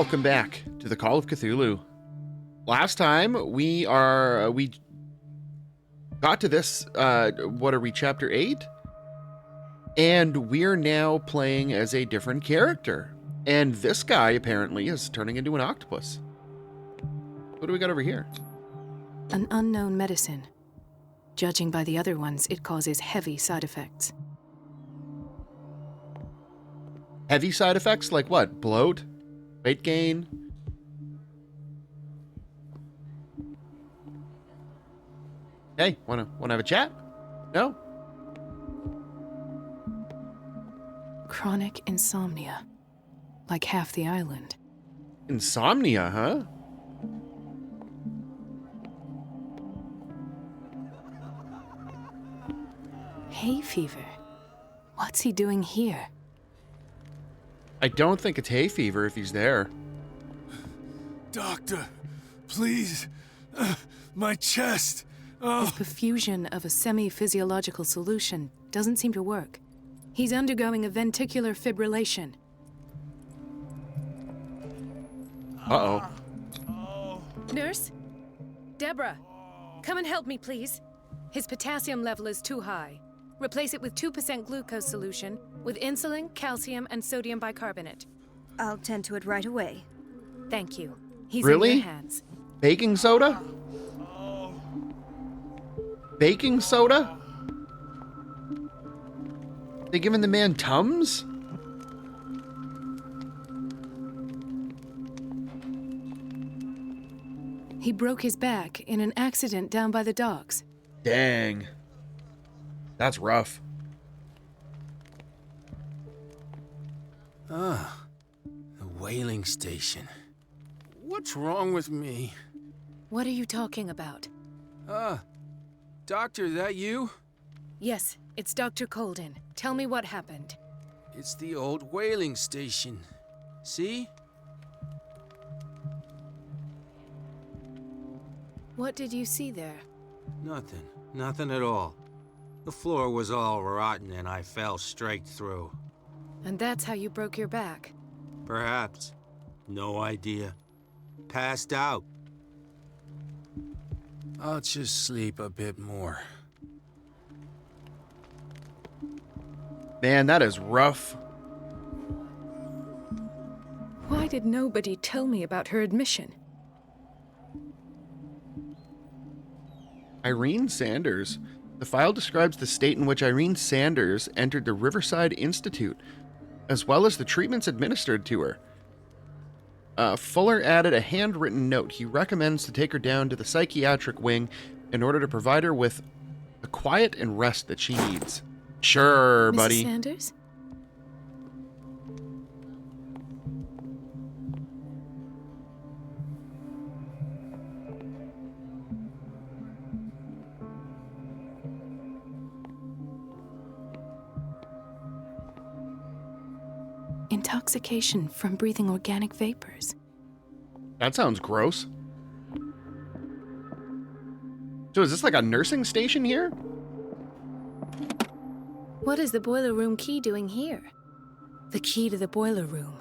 Welcome back to the Call of Cthulhu. Last time we got to this, what are we, chapter 8? And we're now playing as a different character. And this guy apparently is turning into an octopus. What do we got over here? An unknown medicine. Judging by the other ones, it causes heavy side effects. Heavy side effects? Like what? Bloat? Weight gain? Hey, wanna have a chat? No? Chronic insomnia. Like half the island. Insomnia, huh? Hay fever. What's he doing here? I don't think it's hay fever if he's there. Doctor, please. My chest. His perfusion of a semi-physiological solution doesn't seem to work. He's undergoing a ventricular fibrillation. Uh-oh. Nurse? Deborah, come and help me, please. His potassium level is too high. Replace it with 2% glucose solution with insulin, calcium, and sodium bicarbonate. I'll tend to it right away. Thank you. He's Really? in your hands. Baking soda? Baking soda? They giving the man Tums? He broke his back in an accident down by the docks. Dang. That's rough. The whaling station. What's wrong with me? What are you talking about? Doctor, that you? Yes, it's Dr. Colden. Tell me what happened. It's the old whaling station. See? What did you see there? Nothing. Nothing at all. The floor was all rotten and I fell straight through. And that's how you broke your back? Perhaps. No idea. Passed out. I'll just sleep a bit more. Man, that is rough. Why did nobody tell me about her admission? Irene Sanders. The file describes the state in which Irene Sanders entered the Riverside Institute, as well as the treatments administered to her. Fuller added a handwritten note. He recommends to take her down to the psychiatric wing in order to provide her with the quiet and rest that she needs. Sure, buddy. Mrs. Sanders? Intoxication from breathing organic vapors. That sounds gross. So is this like a nursing station here? What is the boiler room key doing here? The key to the boiler room.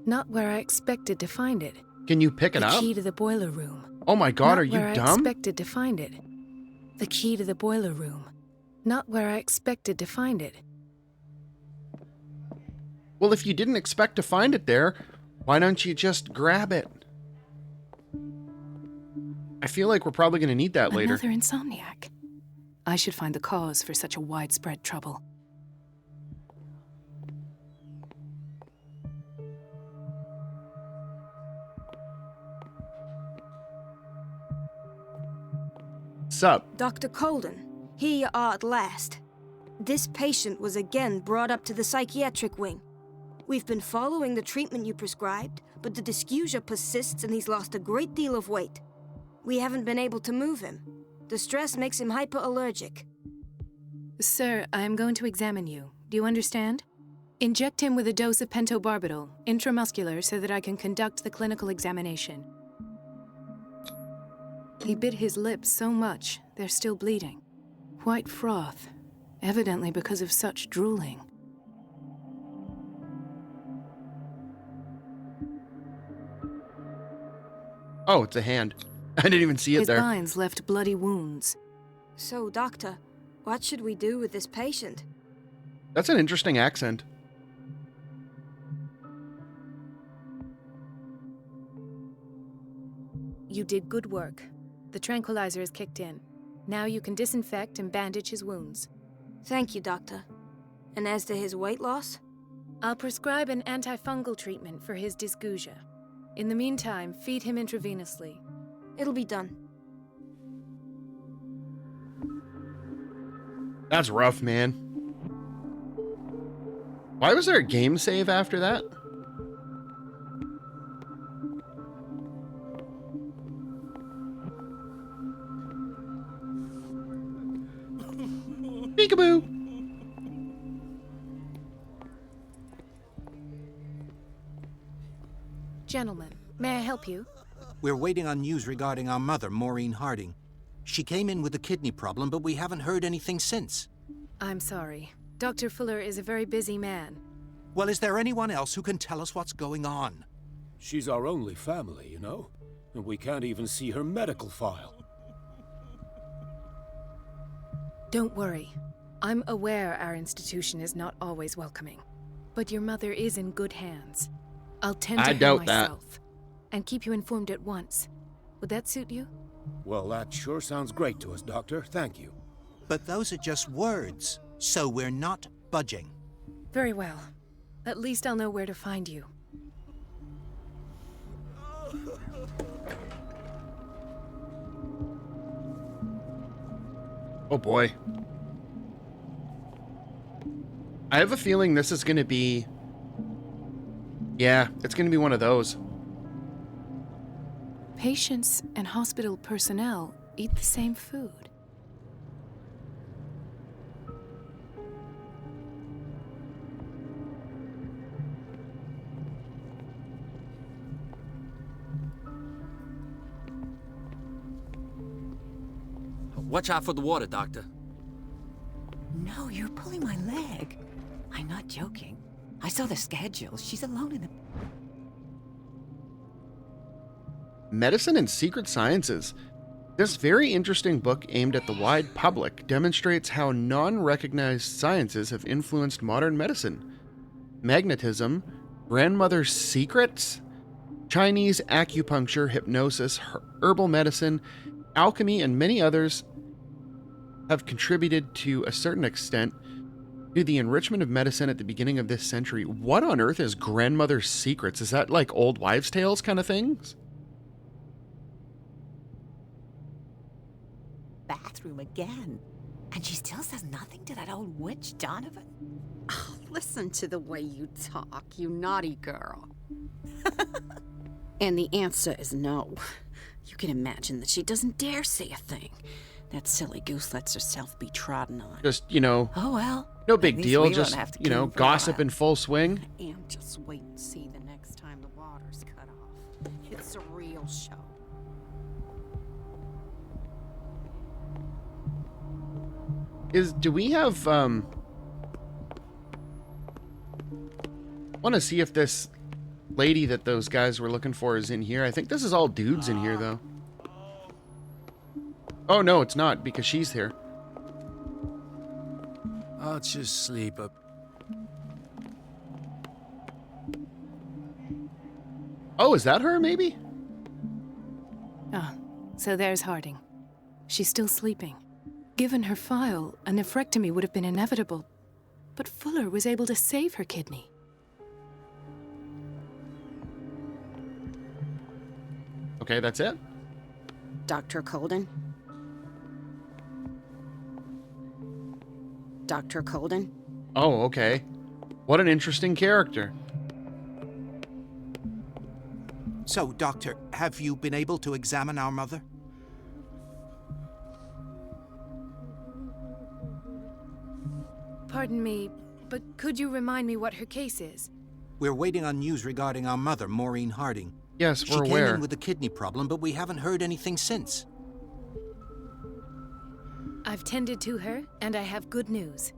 Not where I expected to find it. Can you pick it The up? key to the boiler room. Oh my god, Not are you where I dumb? expected to find it. The key to the boiler room. Not where I expected to find it. Well, if you didn't expect to find it there, why don't you just grab it? I feel like we're probably going to need that later. Another insomniac. I should find the cause for such a widespread trouble. Sup? Dr. Colden, here you are at last. This patient was again brought up to the psychiatric wing. We've been following the treatment you prescribed, but the dysgeusia persists and he's lost a great deal of weight. We haven't been able to move him. The stress makes him hyperallergic. Sir, I am going to examine you. Do you understand? Inject him with a dose of pentobarbital, intramuscular, so that I can conduct the clinical examination. He bit his lips so much, they're still bleeding. White froth, evidently because of such drooling. Oh, it's a hand. I didn't even see it His there. binds left bloody wounds. So, Doctor, what should we do with this patient? That's an interesting accent. You did good work. The tranquilizer is kicked in. Now you can disinfect and bandage his wounds. Thank you, Doctor. And as to his weight loss? I'll prescribe an antifungal treatment for his dysgeusia. In the meantime, feed him intravenously. It'll be done. That's rough, man. Why was there a game save after that? Peekaboo! Gentlemen, may I help you? We're waiting on news regarding our mother, Maureen Harding. She came in with a kidney problem, but we haven't heard anything since. I'm sorry. Dr. Fuller is a very busy man. Well, is there anyone else who can tell us what's going on? She's our only family, you know? And we can't even see her medical file. Don't worry. I'm aware our institution is not always welcoming. But your mother is in good hands. I'll tend to I her doubt that. myself. And keep you informed at once. Would that suit you? Well, that sure sounds great to us, Doctor. Thank you. But those are just words, so we're not budging. Very well. At least I'll know where to find you. Oh boy. I have a feeling this is going to be... Yeah, it's going to be one of those. Patients and hospital personnel eat the same food. Watch out for the water, Doctor. No, you're pulling my leg. I'm not joking. I saw the schedule. She's alone in the... Medicine and Secret Sciences. This very interesting book aimed at the wide public demonstrates how non-recognized sciences have influenced modern medicine. Magnetism, grandmother's secrets, Chinese acupuncture, hypnosis, herbal medicine, alchemy, and many others have contributed to a certain extent to the enrichment of medicine at the beginning of this century. What on earth is grandmother's secrets? Is that like old wives' tales kind of things? bathroom again. And she still says nothing to that old witch, Donovan? Oh, listen to the way you talk, you naughty girl. And the answer is no. You can imagine that she doesn't dare say a thing. That silly goose lets herself be trodden on. Just, you know, Oh, well. no big at least deal. we Just, won't have to you know, clean for a gossip while. in full swing. And just wait and see the next time the water's cut off. It's a real show. Do we have, want to see if this lady that those guys were looking for is in here. I think this is all dudes in here, though. Oh, no, it's not, because she's here. I'll just sleep up. Oh, is that her, maybe? Ah, so there's Harding. She's still sleeping. Given her file, a nephrectomy would have been inevitable. But Fuller was able to save her kidney. Okay, that's it? Dr. Colden? Dr. Colden? Oh, okay. What an interesting character. So, Doctor, have you been able to examine our mother? Pardon me, but could you remind me what her case is? We're waiting on news regarding our mother, Maureen Harding. Yes, She we're came aware. in with a kidney problem, but we haven't heard anything since. I've tended to her, and I have good news.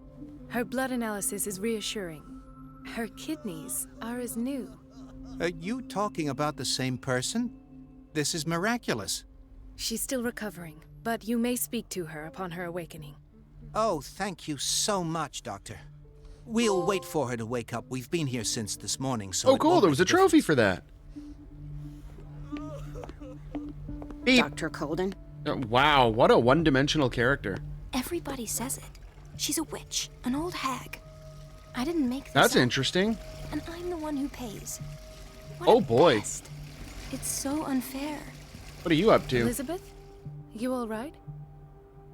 Her blood analysis is reassuring. Her kidneys are as new. Are you talking about the same person? This is miraculous. She's still recovering, but you may speak to her upon her awakening. Oh, thank you so much, Doctor. We'll wait for her to wake up. We've been here since this morning, so... Oh, cool. There was a trophy for that. Beep. Dr. Colden? Wow, what a one-dimensional character. Everybody says it. She's a witch, an old hag. I didn't make this That's up, interesting. and I'm the one who pays. What Oh, a boy. pest. It's so unfair. What are you up to? Elizabeth? You all right?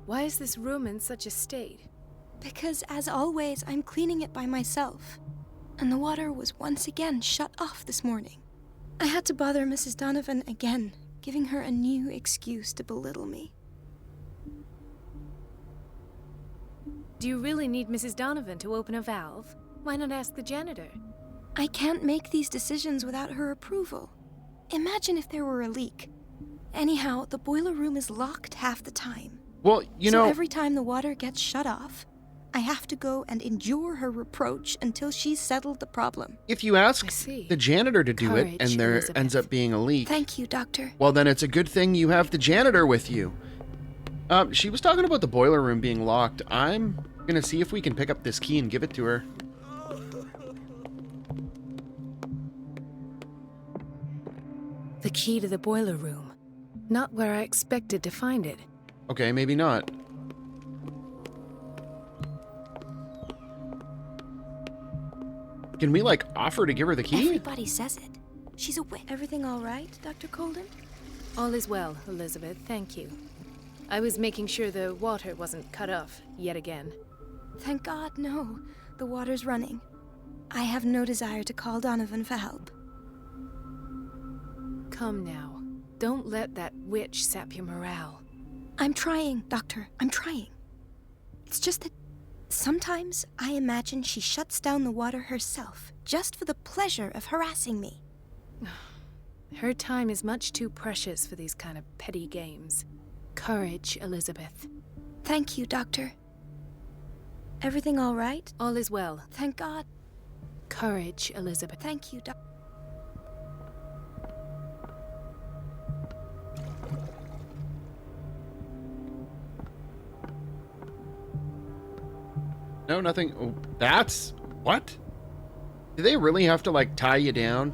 Why is this room in such a state? Because, as always, I'm cleaning it by myself. And the water was once again shut off this morning. I had to bother Mrs. Donovan again, giving her a new excuse to belittle me. Do you really need Mrs. Donovan to open a valve? Why not ask the janitor? I can't make these decisions without her approval. Imagine if there were a leak. Anyhow, the boiler room is locked half the time. Well, you So know... every time the water gets shut off, I have to go and endure her reproach until she's settled the problem. If you ask I see. the janitor to do it, Courage, and there Elizabeth. ends up being a leak, Thank you, Doctor. well, then it's a good thing you have the janitor with you. She was talking about the boiler room being locked. I'm gonna see if we can pick up this key and give it to her. The key to the boiler room. Not where I expected to find it. Okay, maybe not. Can we, like, offer to give her the key? Everybody says it. She's a witch. Everything all right, Dr. Colden? All is well, Elizabeth, thank you. I was making sure the water wasn't cut off yet again. Thank God, no. The water's running. I have no desire to call Donovan for help. Come now. Don't let that witch sap your morale. I'm trying, Doctor. I'm trying. It's just that sometimes I imagine she shuts down the water herself, just for the pleasure of harassing me. Her time is much too precious for these kind of petty games. Courage, Elizabeth. Thank you, Doctor. Everything all right? All is well. Thank God. Courage, Elizabeth. Thank you, Doctor. No, nothing. Oh, that's... What? Do they really have to, like, tie you down?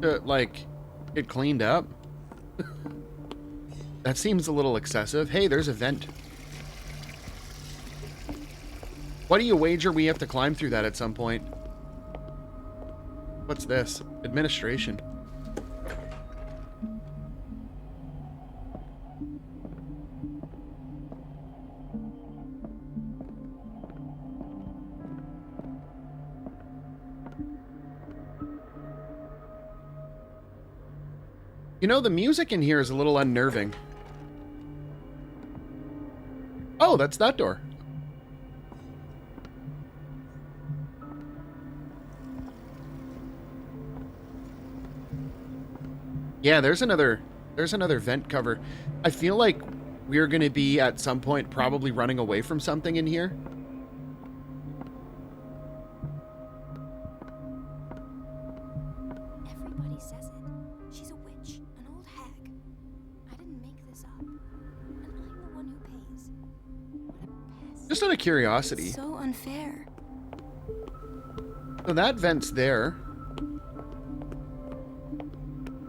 To, like, get cleaned up? That seems a little excessive. Hey, there's a vent. What do you wager we have to climb through that at some point? What's this? Administration. You know, the music in here is a little unnerving. Oh, that's that door. Yeah, there's another vent cover. I feel like we're going to be at some point probably running away from something in here. Everybody says it. She's a witch, an old hag. I didn't make this up. And I'm the one who pays. What a pest. Just out of curiosity. It's so unfair. So that vent's there,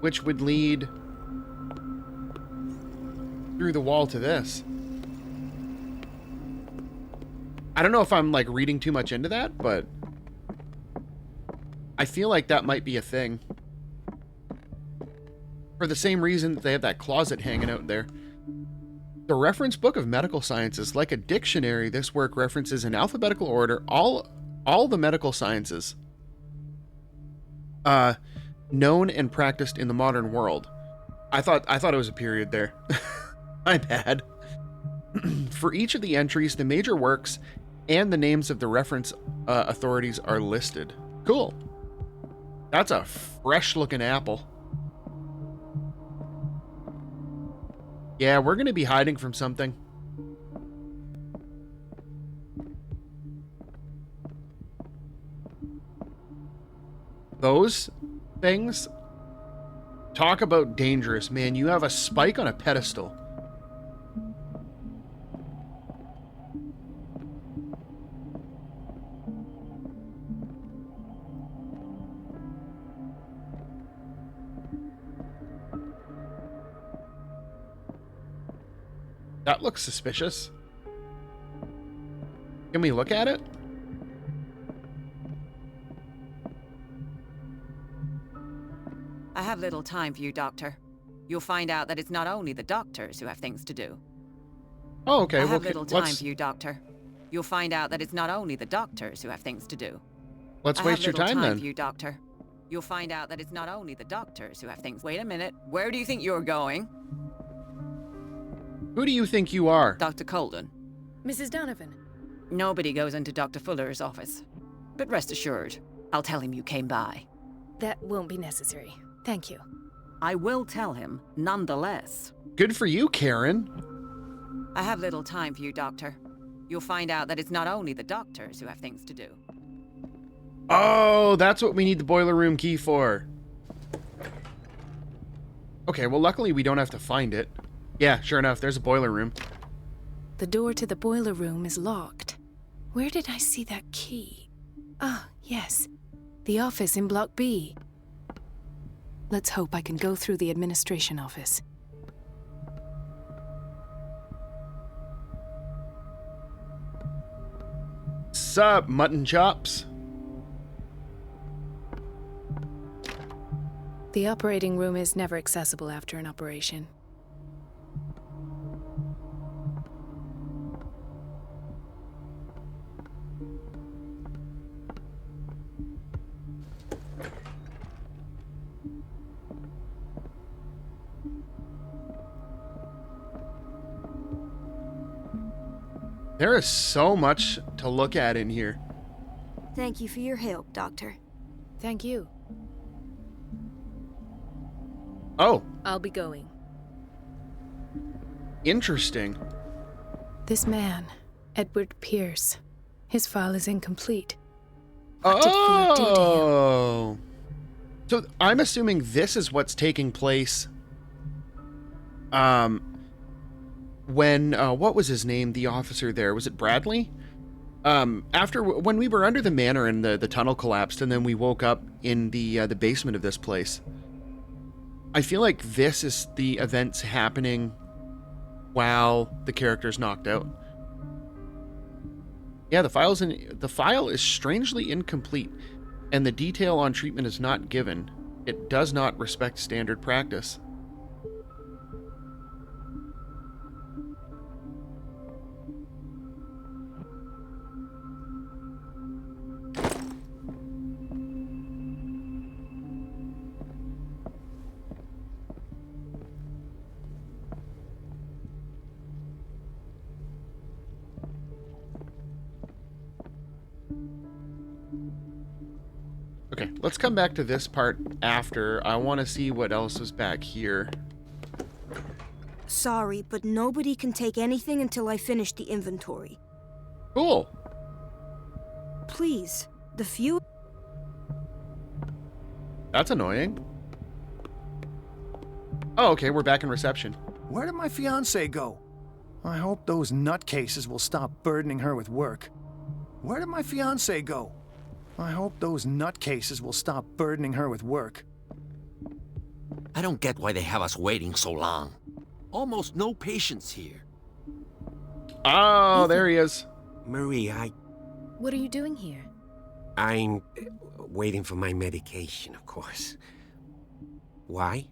which would lead through the wall to this. I don't know if I'm like reading too much into that, but I feel like that might be a thing. For the same reason that they have that closet hanging out there. The reference book of medical sciences, like a dictionary, this work references in alphabetical order all the medical sciences known and practiced in the modern world. I thought it was a period there. My bad. For each of the entries, the major works and the names of the reference authorities are listed. Cool. That's a fresh looking apple. Yeah, we're going to be hiding from something. Those things Talk about dangerous, man. You have a spike on a pedestal. That looks suspicious. Can we look at it? I have little time for you, Doctor. You'll find out that it's not only the doctors who have things to do. Oh, okay. I Well, have little time let's for you, Doctor. You'll find out that it's not only the doctors who have things to do. let's I waste have your little time then. for you, Doctor. You'll find out that it's not only the doctors who have things. Wait a minute. Where do you think you're going? Who do you think you are? Dr. Colden. Mrs. Donovan. Nobody goes into Dr. Fuller's office. But rest assured, I'll tell him you came by. That won't be necessary. Thank you. I will tell him, nonetheless. Good for you, Karen. I have little time for you, Doctor. You'll find out that it's not only the doctors who have things to do. Oh, that's what we need the boiler room key for. Okay, well, luckily we don't have to find it. Yeah, sure enough, there's a boiler room. The door to the boiler room is locked. Where did I see that key? Ah, yes. The office in Block B. Let's hope I can go through the administration office. Sup, mutton chops? The operating room is never accessible after an operation. There is so much to look at in here. Thank you for your help, Doctor. Thank you. Oh, I'll be going. interesting. This man, Edward Pierce. His file is incomplete. What did Fuller do to him? Oh. So I'm assuming this is what's taking place. When what was his name? The officer there, was it Bradley? When we were under the manor and the tunnel collapsed, and then we woke up in the basement of this place. I feel like this is the events happening while the character's knocked out. Yeah, the file is strangely incomplete, and the detail on treatment is not given. It does not respect standard practice. Okay, let's come back to this part after. I want to see what else was back here. Sorry, but nobody can take anything until I finish the inventory. Cool. Please, the few... That's annoying. Oh, okay, we're back in reception. Where did my fiancée go? I hope those nutcases will stop burdening her with work. Where did my fiancée go? I hope those nutcases will stop burdening her with work. I don't get why they have us waiting so long. Almost no patients here. Oh, there he is. Marie, What are you doing here? I'm waiting for my medication, of course. Why?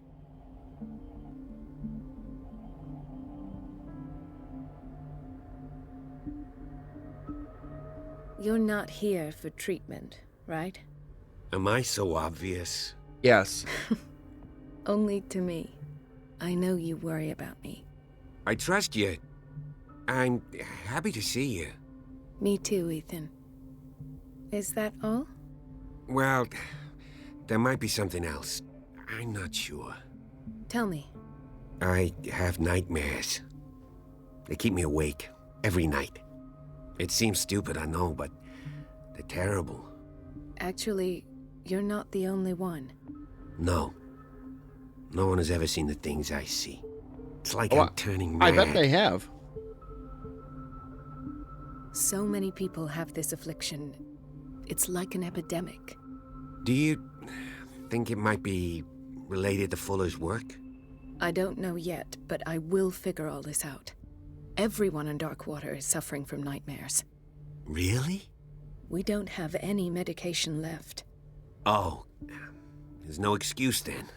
You're not here for treatment, right? Am I so obvious? Yes. Only to me. I know you worry about me. I trust you. I'm happy to see you. Me too, Ethan. Is that all? Well, there might be something else. I'm not sure. Tell me. I have nightmares. They keep me awake every night. It seems stupid, I know, but they're terrible. Actually, you're not the only one. No. No one has ever seen the things I see. It's like Oh, I'm turning I mad. bet they have. So many people have this affliction. It's like an epidemic. Do you think it might be related to Fuller's work? I don't know yet, but I will figure all this out. Everyone in Darkwater is suffering from nightmares. Really? We don't have any medication left. Oh, there's no excuse then.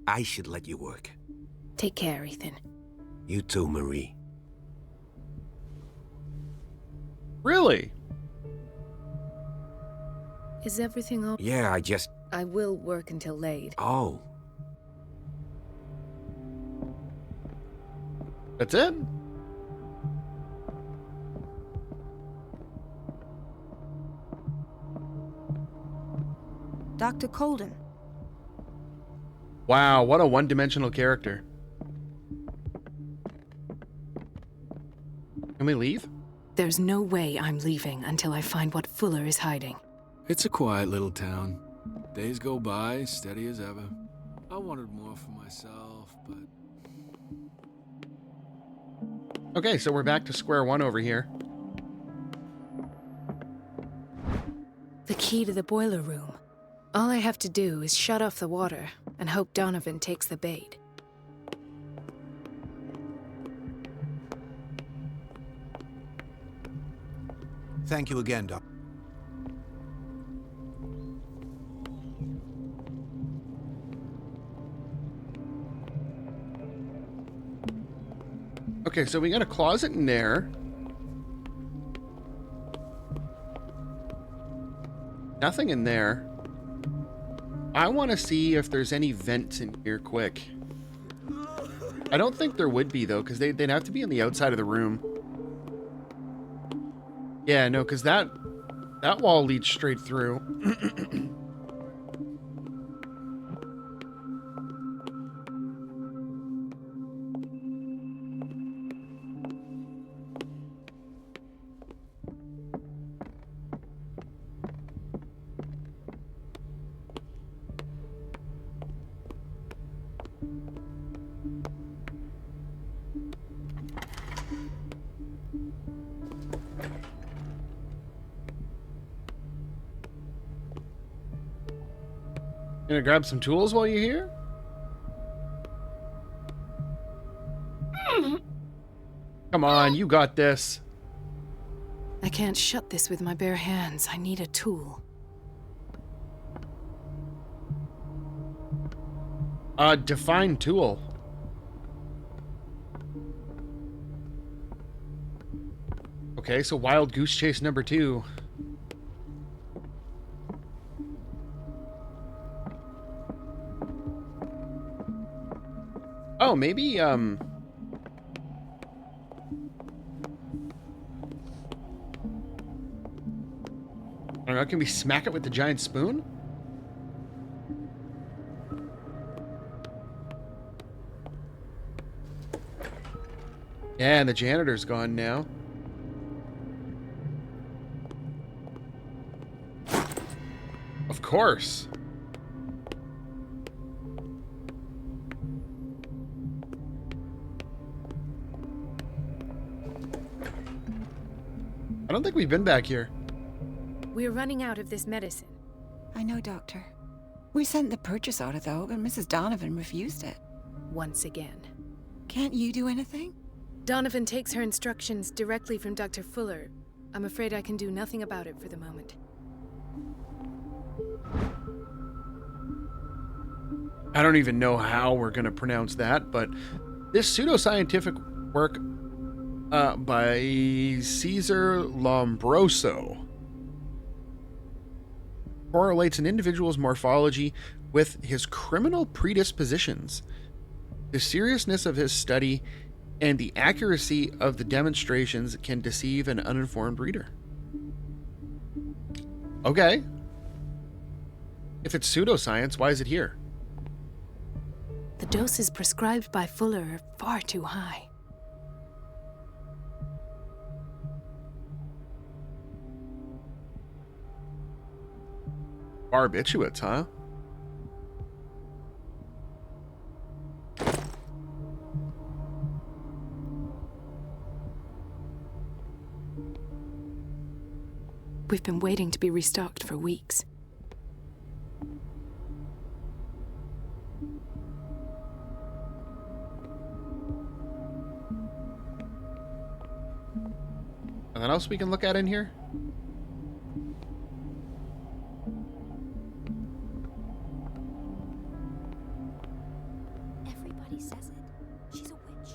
I should let you work. Take care, Ethan. You too, Marie. Really? Is everything all... Yeah, I will work until late. Oh. That's it? Dr. Colden. Wow, what a one-dimensional character. Can we leave? There's no way I'm leaving until I find what Fuller is hiding. It's a quiet little town. Days go by, steady as ever. I wanted more for myself, but... Okay, so we're back to square one over here. The key to the boiler room. All I have to do is shut off the water and hope Donovan takes the bait. Thank you again, Doc. Okay, so we got a closet in there. Nothing in there. I want to see if there's any vents in here quick. I don't think there would be, though, because they'd have to be on the outside of the room. Yeah, no, because that wall leads straight through. Gonna grab some tools while you're here? Come on, you got this. I can't shut this with my bare hands. I need a tool. Define tool. Okay, so Wild Goose Chase number 2. Oh, maybe, I don't know, can we smack it with the giant spoon? Yeah, and the janitor's gone now. Of course. I don't think we've been back here. We're running out of this medicine. I know, Doctor. We sent the purchase order, though, but Mrs. Donovan refused it. Once again. Can't you do anything? Donovan takes her instructions directly from Dr. Fuller. I'm afraid I can do nothing about it for the moment. I don't even know how we're going to pronounce that, but this pseudoscientific work by Caesar Lombroso correlates an individual's morphology with his criminal predispositions, the seriousness of his study, and the accuracy of the demonstrations can deceive an uninformed reader. Okay. If it's pseudoscience, why is it here? The doses prescribed by Fuller are far too high. Barbiturates, huh? We've been waiting to be restocked for weeks. Anything else we can look at in here? Everybody says it. She's a witch.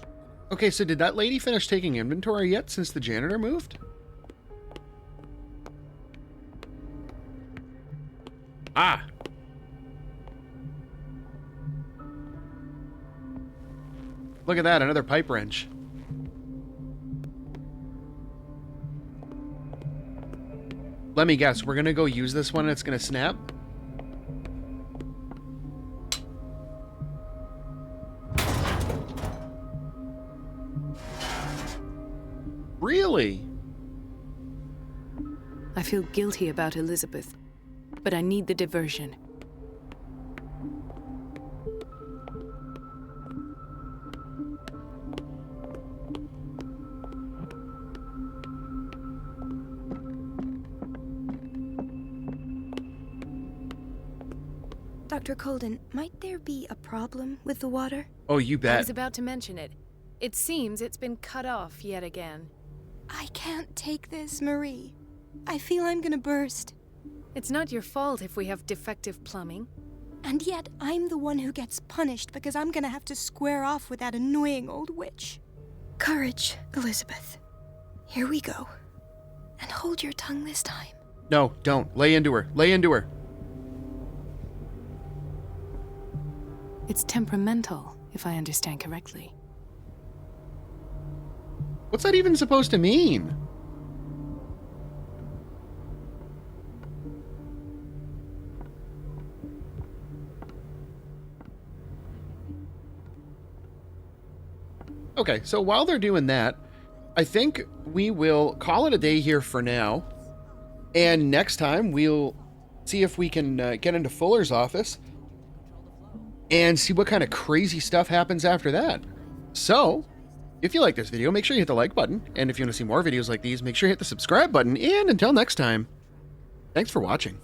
Okay, so did that lady finish taking inventory yet since the janitor moved? Ah! Look at that, another pipe wrench. Let me guess, we're gonna go use this one and it's gonna snap? Really? I feel guilty about Elizabeth, but I need the diversion. Dr. Colden, might there be a problem with the water? Oh, you I bet. was about to mention it. It seems it's been cut off yet again. I can't take this, Marie. I feel I'm gonna burst. It's not your fault if we have defective plumbing. And yet, I'm the one who gets punished because I'm gonna have to square off with that annoying old witch. Courage, Elizabeth. Here we go. And hold your tongue this time. No, don't. Lay into her. Lay into her. It's temperamental, if I understand correctly. What's that even supposed to mean? Okay, so while they're doing that, I think we will call it a day here for now. And next time, we'll see if we can get into Fuller's office and see what kind of crazy stuff happens after that. So, if you like this video, make sure you hit the like button. And if you want to see more videos like these, make sure you hit the subscribe button. And until next time, thanks for watching.